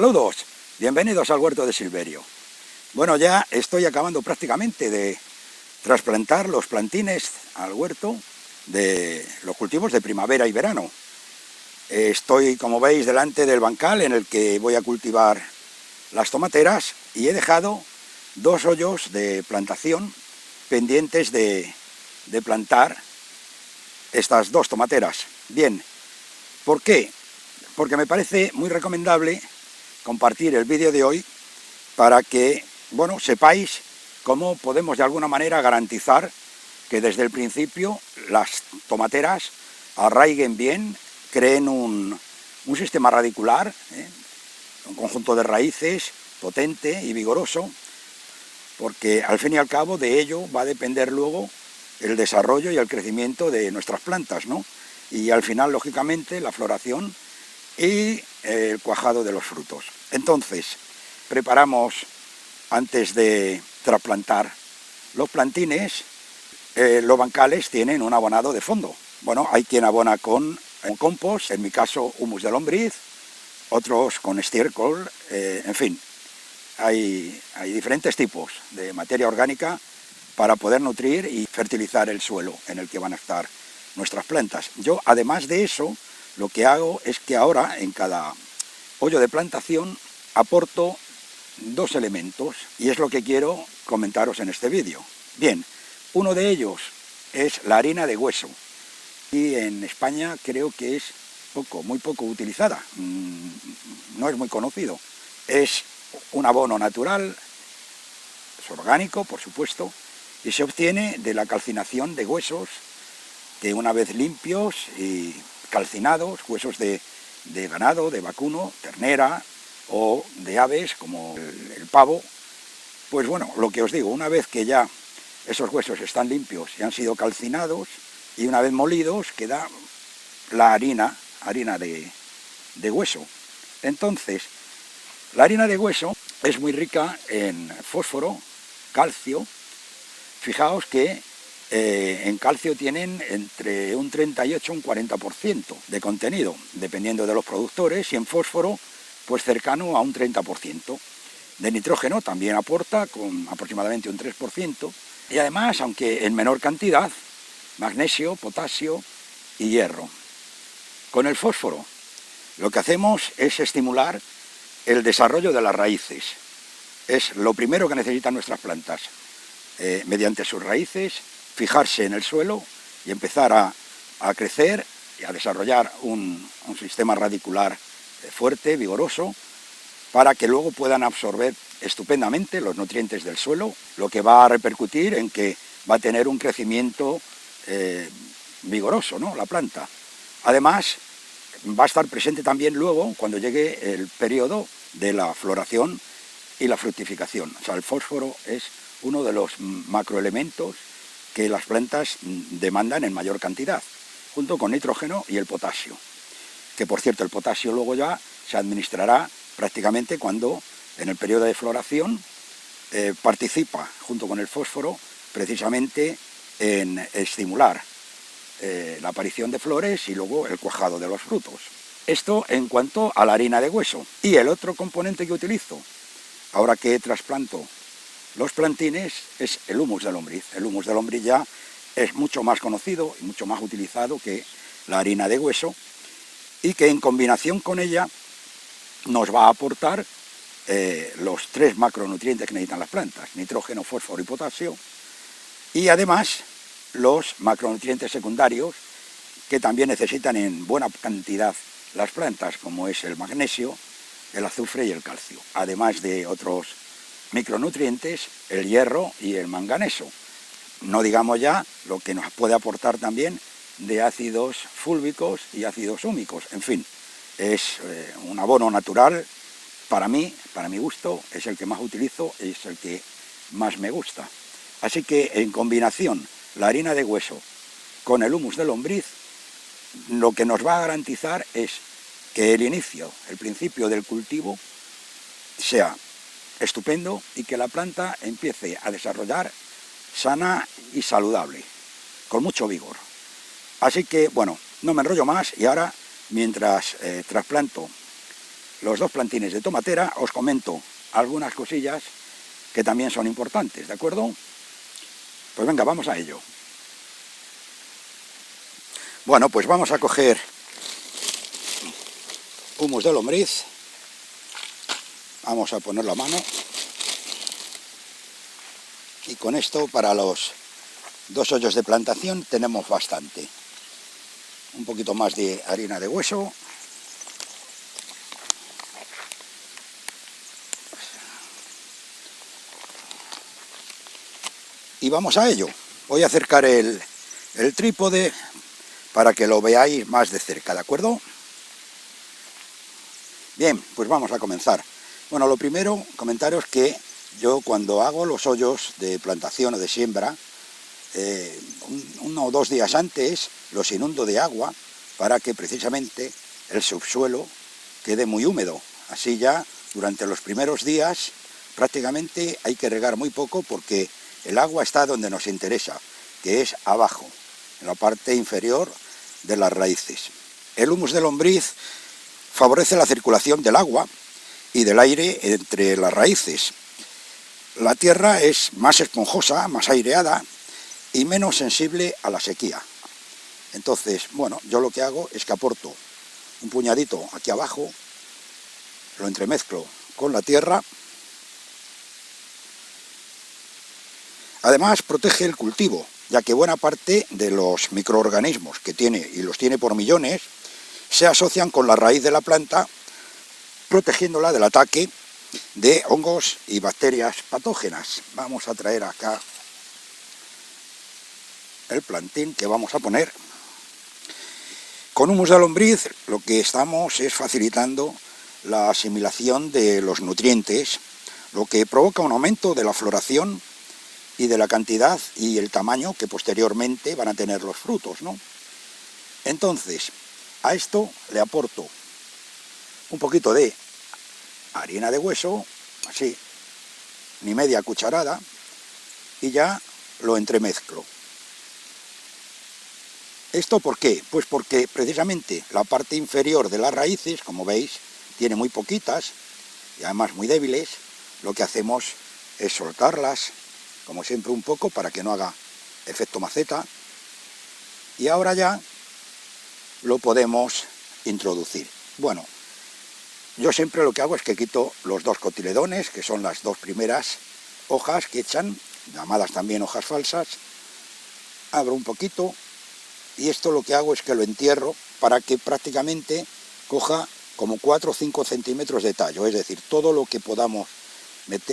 Saludos, bienvenidos al huerto de Silverio. Bueno, ya estoy acabando prácticamente de trasplantar los plantines al huerto de los cultivos de primavera y verano. Estoy, como veis, delante del bancal en el que voy a cultivar las tomateras y he dejado 2 hoyos de plantación pendientes de plantar estas 2 tomateras. Bien, ¿por qué? Porque me parece muy recomendable compartir el vídeo de hoy para que, bueno, sepáis cómo podemos de alguna manera garantizar que desde el principio las tomateras arraiguen bien, creen un sistema radicular, un conjunto de raíces potente y vigoroso, porque al fin y al cabo de ello va a depender luego el desarrollo y el crecimiento de nuestras plantas, ¿no? Y al final, lógicamente, la floración y el cuajado de los frutos. Entonces, preparamos, antes de trasplantar los plantines, los bancales tienen un abonado de fondo. Bueno, hay quien abona con compost, en mi caso humus de lombriz, otros con estiércol, en fin, hay diferentes tipos de materia orgánica para poder nutrir y fertilizar el suelo en el que van a estar nuestras plantas. Yo, además de eso, lo que hago es que ahora en cada hoyo de plantación aporto 2 elementos y es lo que quiero comentaros en este vídeo. Bien, uno de ellos es la harina de hueso y en España creo que es muy poco utilizada, no es muy conocido. Es un abono natural, es orgánico, por supuesto, y se obtiene de la calcinación de huesos que, una vez limpios y calcinados, huesos de ganado, de vacuno, ternera o de aves como el pavo, pues bueno, lo que os digo, una vez que ya esos huesos están limpios y han sido calcinados y una vez molidos queda la harina de hueso. Entonces, la harina de hueso es muy rica en fósforo, calcio. Fijaos que en calcio tienen entre un 38 y un 40% de contenido, dependiendo de los productores, y en fósforo, pues cercano a un 30%. De nitrógeno también aporta con aproximadamente un 3%, y además, aunque en menor cantidad, magnesio, potasio y hierro. Con el fósforo, lo que hacemos es estimular el desarrollo de las raíces. Es lo primero que necesitan nuestras plantas, mediante sus raíces, fijarse en el suelo y empezar a crecer y a desarrollar un sistema radicular fuerte, vigoroso, para que luego puedan absorber estupendamente los nutrientes del suelo, lo que va a repercutir en que va a tener un crecimiento vigoroso, ¿no?, la planta. Además, va a estar presente también luego cuando llegue el periodo de la floración y la fructificación. O sea, el fósforo es uno de los macroelementos que las plantas demandan en mayor cantidad, junto con nitrógeno y el potasio, que por cierto el potasio luego ya se administrará prácticamente cuando en el periodo de floración participa junto con el fósforo precisamente en estimular la aparición de flores y luego el cuajado de los frutos. Esto en cuanto a la harina de hueso. Y el otro componente que utilizo ahora que trasplanto los plantines es el humus de lombriz. El humus de lombriz ya es mucho más conocido y mucho más utilizado que la harina de hueso, y que en combinación con ella nos va a aportar los 3 macronutrientes que necesitan las plantas: nitrógeno, fósforo y potasio, y además los macronutrientes secundarios que también necesitan en buena cantidad las plantas, como es el magnesio, el azufre y el calcio, además de otros micronutrientes, el hierro y el manganeso. No digamos ya lo que nos puede aportar también de ácidos fúlvicos y ácidos húmicos. En fin, es un abono natural. Para mí, para mi gusto, es el que más utilizo, es el que más me gusta. Así que en combinación la harina de hueso con el humus de lombriz, lo que nos va a garantizar es que el inicio, el principio del cultivo sea estupendo y que la planta empiece a desarrollar sana y saludable, con mucho vigor. Así que, bueno, no me enrollo más y ahora, mientras trasplanto los dos plantines de tomatera, os comento algunas cosillas que también son importantes, ¿de acuerdo? Pues venga, vamos a ello. Bueno, pues vamos a coger humus de lombriz, vamos a ponerlo a mano, y con esto para los 2 hoyos de plantación tenemos bastante. Un poquito más de harina de hueso. Y vamos a ello. Voy a acercar el trípode para que lo veáis más de cerca, ¿de acuerdo? Bien, pues vamos a comenzar. Bueno, lo primero, comentaros que yo cuando hago los hoyos de plantación o de siembra, 1 o 2 días antes los inundo de agua para que precisamente el subsuelo quede muy húmedo. Así ya durante los primeros días prácticamente hay que regar muy poco porque el agua está donde nos interesa, que es abajo, en la parte inferior de las raíces. El humus de lombriz favorece la circulación del agua y del aire entre las raíces. La tierra es más esponjosa, más aireada y menos sensible a la sequía. Entonces, bueno, yo lo que hago es que aporto un puñadito aquí abajo, lo entremezclo con la tierra. Además, protege el cultivo, ya que buena parte de los microorganismos que tiene, y los tiene por millones, se asocian con la raíz de la planta, protegiéndola del ataque de hongos y bacterias patógenas. Vamos a traer acá el plantín que vamos a poner. Con humus de lombriz lo que estamos es facilitando la asimilación de los nutrientes, lo que provoca un aumento de la floración y de la cantidad y el tamaño que posteriormente van a tener los frutos, ¿no? Entonces, a esto le aporto un poquito de harina de hueso, así, ni media cucharada, y ya lo entremezclo. ¿Esto por qué? Pues porque precisamente la parte inferior de las raíces, como veis, tiene muy poquitas y además muy débiles. Lo que hacemos es soltarlas, como siempre un poco, para que no haga efecto maceta. Y ahora ya lo podemos introducir. Bueno, yo siempre lo que hago es que quito los 2 cotiledones, que son las 2 primeras hojas que echan, llamadas también hojas falsas. Abro un poquito y esto lo que hago es que lo entierro para que prácticamente coja como 4 o 5 centímetros de tallo, es decir, todo lo que podamos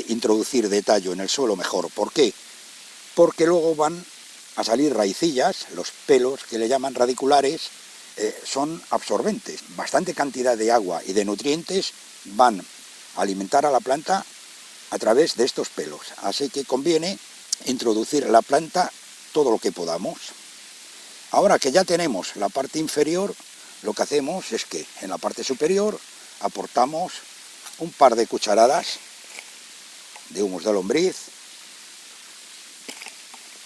introducir de tallo en el suelo mejor. ¿Por qué? Porque luego van a salir raicillas, los pelos que le llaman radiculares, son absorbentes. Bastante cantidad de agua y de nutrientes van a alimentar a la planta a través de estos pelos. Así que conviene introducir en la planta todo lo que podamos. Ahora que ya tenemos la parte inferior, lo que hacemos es que en la parte superior aportamos un par de cucharadas de humus de lombriz,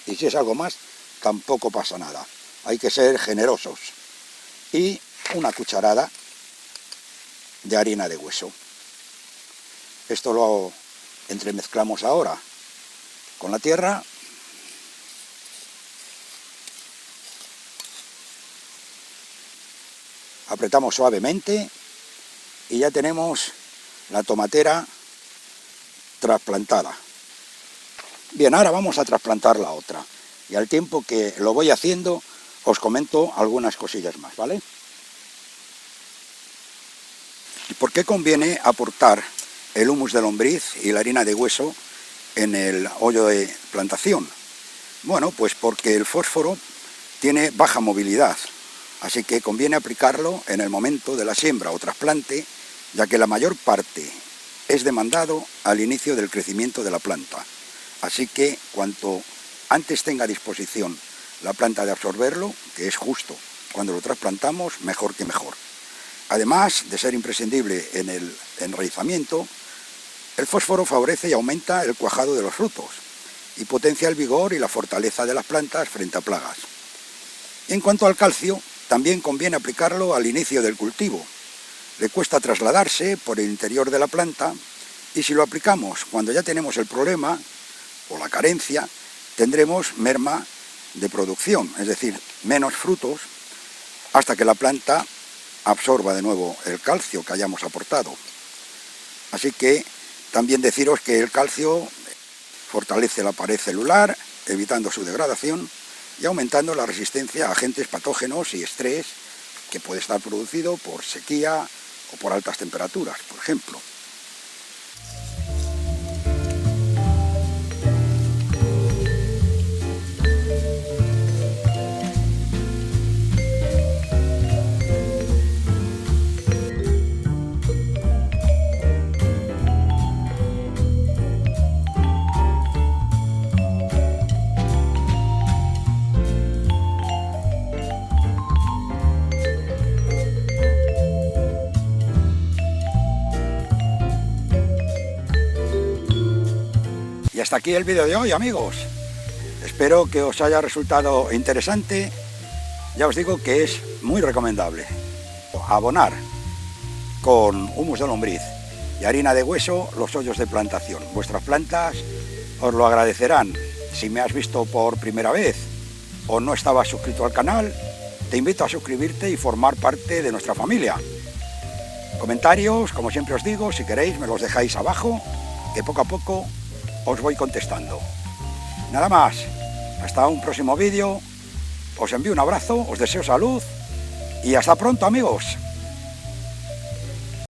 y si es algo más, tampoco pasa nada. Hay que ser generosos. Y una cucharada de harina de hueso. Esto lo entremezclamos ahora con la tierra. Apretamos suavemente y ya tenemos la tomatera trasplantada. Bien, ahora vamos a trasplantar la otra. Y al tiempo que lo voy haciendo, os comento algunas cosillas más, ¿vale? ¿Y por qué conviene aportar el humus de lombriz y la harina de hueso en el hoyo de plantación? Bueno, pues porque el fósforo tiene baja movilidad, así que conviene aplicarlo en el momento de la siembra o trasplante, ya que la mayor parte es demandado al inicio del crecimiento de la planta. Así que cuanto antes tenga a disposición la planta de absorberlo, que es justo cuando lo trasplantamos, mejor que mejor. Además de ser imprescindible en el enraizamiento, el fósforo favorece y aumenta el cuajado de los frutos y potencia el vigor y la fortaleza de las plantas frente a plagas. En cuanto al calcio, también conviene aplicarlo al inicio del cultivo, le cuesta trasladarse por el interior de la planta, y si lo aplicamos cuando ya tenemos el problema o la carencia, tendremos merma de producción, es decir, menos frutos, hasta que la planta absorba de nuevo el calcio que hayamos aportado. Así que también deciros que el calcio fortalece la pared celular, evitando su degradación y aumentando la resistencia a agentes patógenos y estrés que puede estar producido por sequía o por altas temperaturas, por ejemplo. Y hasta aquí el vídeo de hoy, amigos. Espero que os haya resultado interesante. Ya os digo que es muy recomendable abonar con humus de lombriz y harina de hueso los hoyos de plantación. Vuestras plantas os lo agradecerán. Si me has visto por primera vez o no estabas suscrito al canal, te invito a suscribirte y formar parte de nuestra familia. Comentarios, como siempre os digo, si queréis me los dejáis abajo, que poco a poco os voy contestando. Nada más, hasta un próximo vídeo, os envío un abrazo, os deseo salud y hasta pronto, amigos.